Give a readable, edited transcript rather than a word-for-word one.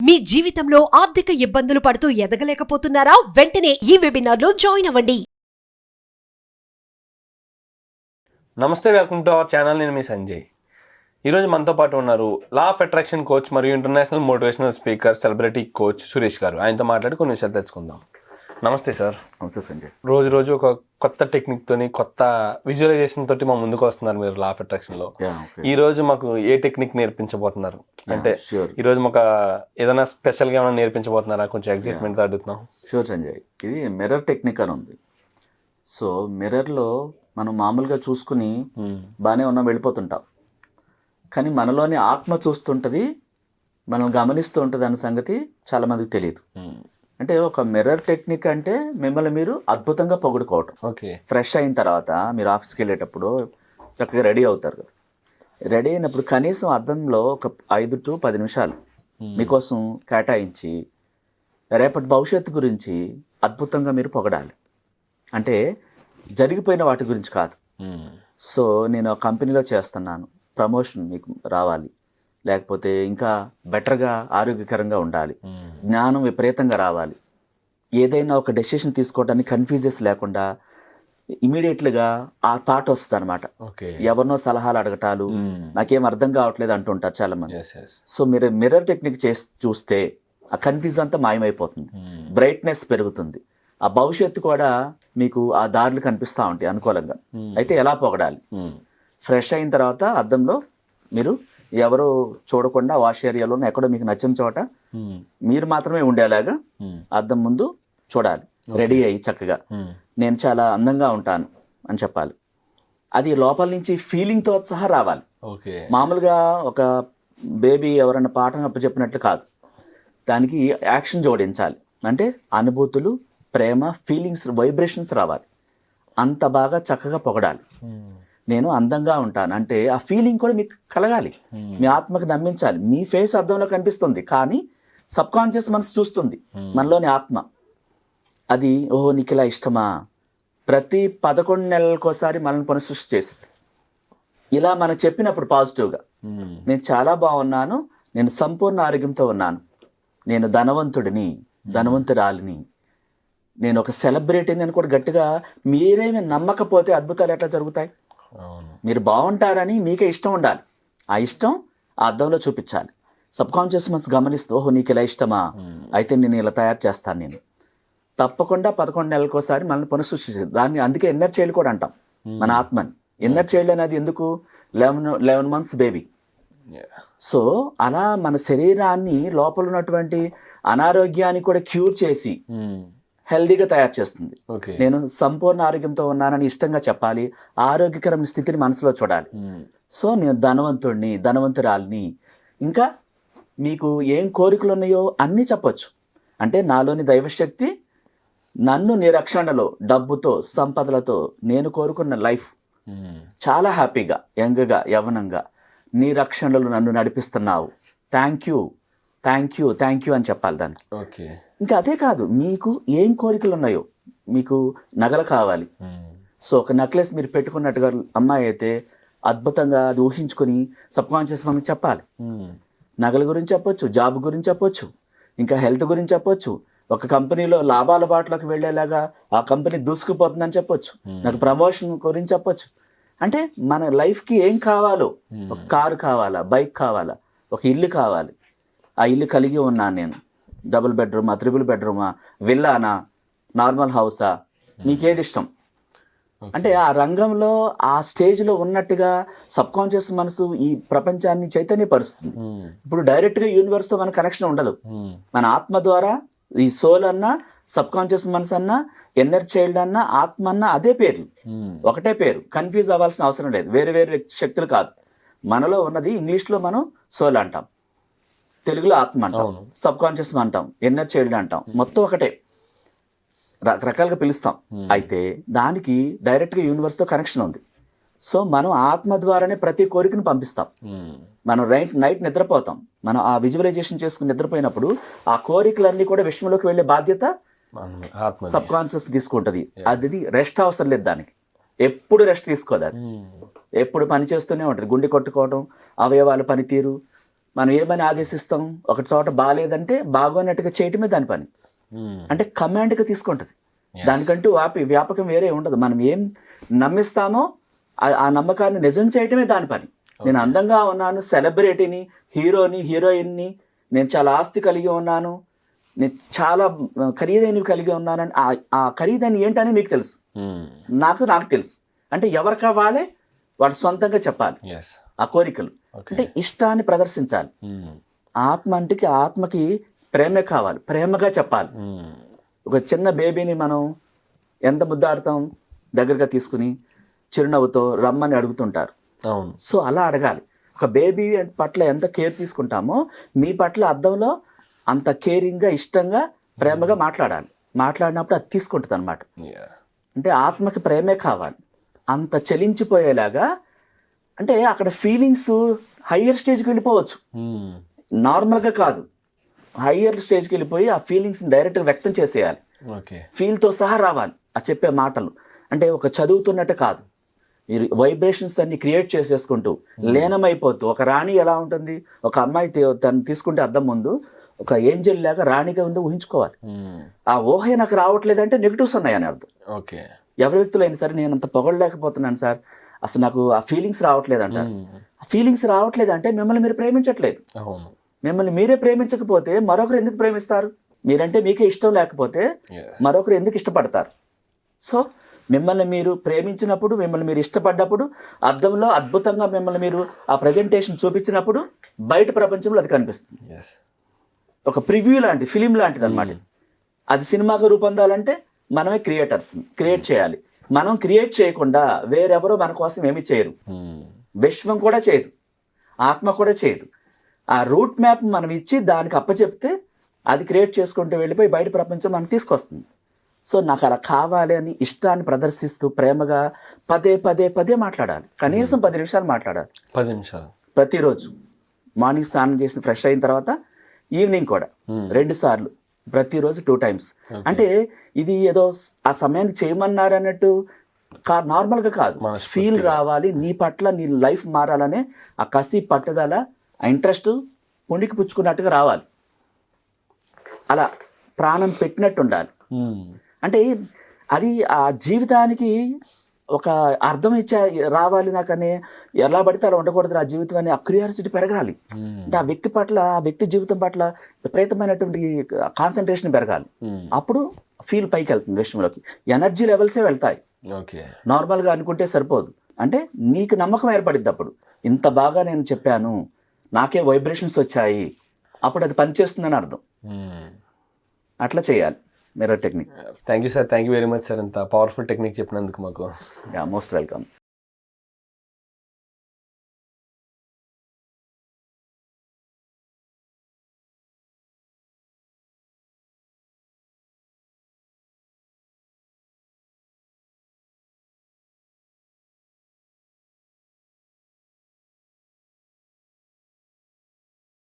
మీ జీవితంలో ఆర్థిక ఇబ్బందులు పడుతూ ఎదగలేకపోతున్నారా? వెంటనే ఈ వెబినార్లో జాయిన్ అవ్వండి. నమస్తే, వెల్కమ్ టు అవర్ ఛానల్. నేను మీ సంజయ్. ఈరోజు మనతో పాటు ఉన్నారు లా ఆఫ్ అట్రాక్షన్ కోచ్ మరియు international motivational speaker, celebrity coach Suresh గారు. ఆయనతో మాట్లాడి కొన్ని విషయాలు తెలుసుకుందాం. నమస్తే సార్. నమస్తే సంజయ్. రోజు ఒక కొత్త టెక్నిక్ తోని, కొత్త విజువలైజేషన్ తోటి మా ముందుకు వస్తున్నారు మీరు లా ఆఫ్ అట్రాక్షన్ లో. ఈ రోజు మాకు ఏ టెక్నిక్ నేర్పించబోతున్నారు? అంటే ఈ రోజు మాకు ఏదైనా స్పెషల్ గా ఏమైనా నేర్పించబోతున్నారా? కొంచెం ఎక్సైట్మెంట్ తో అడుగుతున్నాం. షూర్ సంజయ్. ఇది మిర్రర్ టెక్నిక్ అని ఉంది. సో మిర్రర్లో మనం మామూలుగా చూసుకుని బాగానే ఉన్నాం, వెళ్ళిపోతుంటాం. కానీ మనలోని ఆత్మ చూస్తుంటుంది, మనం గమనిస్తూ ఉంటుంది అన్న సంగతి చాలా మందికి తెలియదు. అంటే ఒక మిర్రర్ టెక్నిక్ అంటే మిమ్మల్ని మీరు అద్భుతంగా పొగుడుకోవటం. ఓకే. ఫ్రెష్ అయిన తర్వాత మీరు ఆఫీస్కి వెళ్ళేటప్పుడు చక్కగా రెడీ అవుతారు కదా. రెడీ అయినప్పుడు కనీసం అద్దంలో ఒక 5 to 10 నిమిషాలు మీకోసం కేటాయించి రేపటి భవిష్యత్తు గురించి అద్భుతంగా మీరు పొగడాలి. అంటే జరిగిపోయిన వాటి గురించి కాదు. సో నేను కంపెనీలో చేస్తున్నాను, ప్రమోషన్ మీకు రావాలి, లేకపోతే ఇంకా బెటర్గా ఆరోగ్యకరంగా ఉండాలి, జ్ఞానం విపరీతంగా రావాలి, ఏదైనా ఒక డెసిషన్ తీసుకోవడానికి కన్ఫ్యూజెస్ లేకుండా ఇమీడియట్లుగా ఆ థాట్ వస్తుంది అనమాట. ఎవరినో సలహాలు అడగటాలు, నాకేం అర్థం కావట్లేదు అంటుంటారు చాలా మంది. సో మీరు మిర్రర్ టెక్నిక్ చేసి చూస్తే ఆ కన్ఫ్యూజ్ అంతా మాయమైపోతుంది, బ్రైట్నెస్ పెరుగుతుంది, ఆ భవిష్యత్తు కూడా మీకు ఆ దారులు కనిపిస్తూ ఉంటాయి అనుకూలంగా. అయితే ఎలా పొగడాలి? ఫ్రెష్ అయిన తర్వాత అద్దంలో మీరు ఎవరు చూడకుండా వాష్ ఏరియాలో ఎక్కడో మీకు నచ్చిన చోట మీరు మాత్రమే ఉండేలాగా అద్దం ముందు చూడాలి, రెడీ అయ్యి చక్కగా నేను చాలా అందంగా ఉంటాను అని చెప్పాలి. అది లోపల నుంచి ఫీలింగ్తో సహా రావాలి. మామూలుగా ఒక బేబీ ఎవరైనా పాఠం అప్పచెప్పినట్లు కాదు, దానికి యాక్షన్ జోడించాలి. అంటే అనుభూతులు, ప్రేమ, ఫీలింగ్స్, వైబ్రేషన్స్ రావాలి. అంత బాగా చక్కగా పొగడాలి. నేను అందంగా ఉంటాను అంటే ఆ ఫీలింగ్ కూడా మీకు కలగాలి, మీ ఆత్మకు నమ్మించాలి. మీ ఫేస్ అద్దంలో కనిపిస్తుంది, కానీ సబ్ కాన్షియస్ మనసు చూస్తుంది మనలోని ఆత్మ. అది ఓహో నీకు ఇలా ఇష్టమా? ప్రతి 11 నెలలకోసారి మనల్ని పునఃసృష్టి చేసింది. ఇలా మనం చెప్పినప్పుడు పాజిటివ్గా నేను చాలా బాగున్నాను, నేను సంపూర్ణ ఆరోగ్యంతో ఉన్నాను, నేను ధనవంతుడిని, ధనవంతురాలిని, నేను ఒక సెలబ్రిటీని అని కూడా గట్టిగా మీరేమి నమ్మకపోతే అద్భుతాలు ఎట్లా జరుగుతాయి? మీరు బాగుంటారని మీకే ఇష్టం ఉండాలి. ఆ ఇష్టం ఆ అద్దంలో చూపించాలి. సబ్ కాన్షియస్ మనసు గమనిస్తూ ఓహో నీకు ఇలా ఇష్టమా, అయితే నేను ఇలా తయారు చేస్తాను. నేను తప్పకుండా 11 నెలలకోసారి మనల్ని పునఃసృష్టించింది. దాన్ని అందుకే ఇన్నర్ చైల్డ్ కూడా అంటాం మన ఆత్మని. ఇన్నర్ చైల్డ్ అనేది ఎందుకు? 11 months బేబీ. సో అలా మన శరీరాన్ని, లోపల ఉన్నటువంటి అనారోగ్యాన్ని కూడా క్యూర్ చేసి హెల్దీగా తయారు చేస్తుంది. నేను సంపూర్ణ ఆరోగ్యంతో ఉన్నానని ఇష్టంగా చెప్పాలి, ఆరోగ్యకరమైన స్థితిని మనసులో చూడాలి. సో నేను ధనవంతుడిని, ధనవంతురాలిని, ఇంకా మీకు ఏం కోరికలు ఉన్నాయో అన్నీ చెప్పొచ్చు. అంటే నాలోని దైవశక్తి నన్ను నిరక్షణలో, డబ్బుతో, సంపదలతో నేను కోరుకున్న లైఫ్ చాలా హ్యాపీగా, యంగ్గా, యవ్వనంగా నీ రక్షణలో నన్ను నడిపిస్తున్నావు, thank you, thank you, thank you అని చెప్పాలి దానికి. ఇంకా అదే కాదు, మీకు ఏం కోరికలు ఉన్నాయో, మీకు నగలు కావాలి, సో ఒక నెక్లెస్ మీరు పెట్టుకున్నట్టుగా అమ్మాయి అయితే అద్భుతంగా అది ఊహించుకొని సబ్ కాన్షియస్ మనకి చెప్పాలి. నగల గురించి చెప్పొచ్చు, జాబ్ గురించి చెప్పొచ్చు, ఇంకా హెల్త్ గురించి చెప్పొచ్చు, ఒక కంపెనీలో లాభాల బాటలోకి వెళ్ళేలాగా ఆ కంపెనీ దూసుకుపోతుందని చెప్పొచ్చు, నాకు ప్రమోషన్ గురించి చెప్పొచ్చు. అంటే మన లైఫ్కి ఏం కావాలో, ఒక కారు కావాలా, బైక్ కావాలా, ఒక ఇల్లు కావాలి, ఆ ఇల్లు కలిగి ఉన్నాను నేను, డబుల్ బెడ్రూమా, 3 బెడ్రూమా, విల్లానా, నార్మల్ హౌసా, మీకేది ఇష్టం? అంటే ఆ రంగంలో, ఆ స్టేజ్లో ఉన్నట్టుగా సబ్ కాన్షియస్ మనసు ఈ ప్రపంచాన్ని చైతన్యపరుస్తుంది. ఇప్పుడు డైరెక్ట్గా యూనివర్స్తో మన కనెక్షన్ ఉండదు. మన ఆత్మ ద్వారా ఈ సోల్ అన్నా, సబ్ కాన్షియస్ మనసు అన్నా, ఇన్నర్ చైల్డ్ అన్నా, ఆత్మ అన్నా అదే పేర్లు, ఒకటే పేరు. కన్ఫ్యూజ్ అవ్వాల్సిన అవసరం లేదు, వేరు వేరు శక్తులు కాదు. మనలో ఉన్నది ఇంగ్లీష్లో మనం సోల్ అంటాం, తెలుగులో ఆత్మ అంటాం, సబ్ కాన్షియస్ అంటాం, ఇన్నర్ చైల్డ్ అంటాం, మొత్తం ఒకటే, రకరకాలుగా పిలుస్తాం. అయితే దానికి డైరెక్ట్గా యూనివర్స్తో కనెక్షన్ ఉంది. సో మనం ఆత్మ ద్వారానే ప్రతి కోరికను పంపిస్తాం. మనం నైట్ నిద్రపోతాం, మనం ఆ విజువలైజేషన్ చేసుకుని నిద్రపోయినప్పుడు ఆ కోరికలన్నీ కూడా విశ్వంలోకి వెళ్ళే బాధ్యత సబ్ కాన్షియస్ తీసుకుంటుంది. అది రెస్ట్ అవసరం లేదు, దానికి ఎప్పుడు రెస్ట్ తీసుకోదు. అది ఎప్పుడు పని చేస్తూనే ఉంటుంది. గుండె కొట్టుకోవడం, అవయవాల పనితీరు, మనం ఏమని ఆదేశిస్తాం, ఒక చోట బాగాలేదంటే బాగోనట్టుగా చేయటమే దాని పని. అంటే కమాండ్గా తీసుకుంటుంది. దానికంటూ వ్యాపకం వేరే ఉండదు. మనం ఏం నమ్మిస్తామో ఆ నమ్మకాన్ని నిజం చేయటమే దాని పని. నేను అందంగా ఉన్నాను, సెలబ్రిటీని, హీరోని, హీరోయిన్ని, నేను చాలా ఆస్తి కలిగి ఉన్నాను, నేను చాలా ఖరీదైనవి కలిగి ఉన్నానని ఆ ఖరీదైన ఏంటని మీకు తెలుసు, నాకు తెలుసు. అంటే ఎవరికా వాడు సొంతంగా చెప్పాలి ఆ కోరికలు. అంటే ఇష్టాన్ని ప్రదర్శించాలి. ఆత్మకి ప్రేమే కావాలి, ప్రేమగా చెప్పాలి. ఒక చిన్న బేబీని మనం ఎంత ముద్దాడుతాం, దగ్గరగా తీసుకుని చిరునవ్వుతో రమ్మని అడుగుతుంటారు. సో అలా అడగాలి. ఒక బేబీ పట్ల ఎంత కేర్ తీసుకుంటామో మీ పట్ల అద్దంలో అంత కేరింగ్గా, ఇష్టంగా, ప్రేమగా మాట్లాడాలి. మాట్లాడినప్పుడు అది తీసుకుంటుంది అనమాట. అంటే ఆత్మకి ప్రేమే కావాలి, అంత చలించిపోయేలాగా. అంటే అక్కడ ఫీలింగ్స్ హయ్యర్ స్టేజ్కి వెళ్ళిపోవచ్చు, నార్మల్గా కాదు. హయ్యర్ స్టేజ్కి వెళ్ళిపోయి ఆ ఫీలింగ్స్ని డైరెక్ట్గా వ్యక్తం చేసేయాలి. ఫీల్తో సహా రావాలి ఆ చెప్పే మాటలు. అంటే ఒక చదువుతున్నట్టు కాదు, మీరు వైబ్రేషన్స్ అన్ని క్రియేట్ చేసేసుకుంటూ లీనమైపోతూ. ఒక రాణి ఎలా ఉంటుంది, ఒక అమ్మాయి తను తీసుకుంటే అద్దం ముందు ఒక ఏంజల్ లాగా రాణిగా ఉందో ఊహించుకోవాలి. ఆ ఊహ నాకు రావట్లేదంటే నెగిటివ్స్ ఉన్నాయని అర్థం. ఎవరి వ్యక్తులు అయినా సరే, నేను అంత పొగడలేకపోతున్నాను సార్, అసలు నాకు ఆ ఫీలింగ్స్ రావట్లేదు అంటారు. ఆ ఫీలింగ్స్ రావట్లేదంటే మిమ్మల్ని మీరు ప్రేమించట్లేదు. మిమ్మల్ని మీరే ప్రేమించకపోతే మరొకరు ఎందుకు ప్రేమిస్తారు? మీరంటే మీకే ఇష్టం లేకపోతే మరొకరు ఎందుకు ఇష్టపడతారు? సో మిమ్మల్ని మీరు ప్రేమించినప్పుడు, మిమ్మల్ని మీరు ఇష్టపడ్డప్పుడు, అద్దంలో అద్భుతంగా మిమ్మల్ని మీరు ఆ ప్రజెంటేషన్ చూపించినప్పుడు బయట ప్రపంచంలో అది కనిపిస్తుంది. ఒక ప్రివ్యూ లాంటి, ఫిలిం లాంటిది అనమాట. అది సినిమాగా రూపొందాలంటే మనమే క్రియేట్ చేయాలి. మనం క్రియేట్ చేయకుండా వేరెవరో మన కోసం ఏమీ చేయరు. విశ్వం కూడా చేయదు, ఆత్మ కూడా చేయదు. ఆ రూట్ మ్యాప్ మనం ఇచ్చి దానికి అప్పచెప్తే అది క్రియేట్ చేసుకుంటూ వెళ్ళిపోయి బయట ప్రపంచం మనం తీసుకొస్తుంది. సో నాకు అలా కావాలి అని ఇష్టాన్ని ప్రదర్శిస్తూ ప్రేమగా పదే పదే పదే మాట్లాడాలి. కనీసం 10 నిమిషాలు మాట్లాడాలి. 10 నిమిషాలు ప్రతిరోజు. మార్నింగ్ స్నానం చేసి ఫ్రెష్ అయిన తర్వాత, ఈవినింగ్ కూడా 2 సార్లు, ప్రతిరోజు 2 times. అంటే ఇది ఏదో ఆ సమయానికి చేయమన్నారు అన్నట్టు నార్మల్గా కాదు. ఫీల్ రావాలి, నీ పట్ల నీ లైఫ్ మారాలనే ఆ కసి, పట్టుదల, ఆ ఇంట్రెస్ట్ పుణికి పుచ్చుకున్నట్టుగా రావాలి. అలా ప్రాణం పెట్టినట్టు ఉండాలి. అంటే అది ఆ జీవితానికి ఒక అర్థం రావాలి. నాకనే ఎలా పడితే అలా ఉండకూడదు ఆ జీవితం అని ఆ క్యూరియాసిటీ పెరగాలి. అంటే ఆ వ్యక్తి పట్ల, ఆ వ్యక్తి జీవితం పట్ల విపరీతమైనటువంటి కాన్సన్ట్రేషన్ పెరగాలి. అప్పుడు ఫీల్ పైకి వెళ్తుంది, విషయంలోకి ఎనర్జీ లెవెల్సే వెళ్తాయి. నార్మల్గా అనుకుంటే సరిపోదు. అంటే నీకు నమ్మకం ఏర్పడిద్ది. అప్పుడు ఇంత బాగా నేను చెప్పాను, నాకే వైబ్రేషన్స్ వచ్చాయి, అప్పుడు అది పనిచేస్తుందని అర్థం. అట్లా చేయాలి mirror technique. Thank you sir, thank you very much sir, ఇంత పవర్ఫుల్ టెక్నిక్ చెప్పినందుకు మాకు. Most welcome.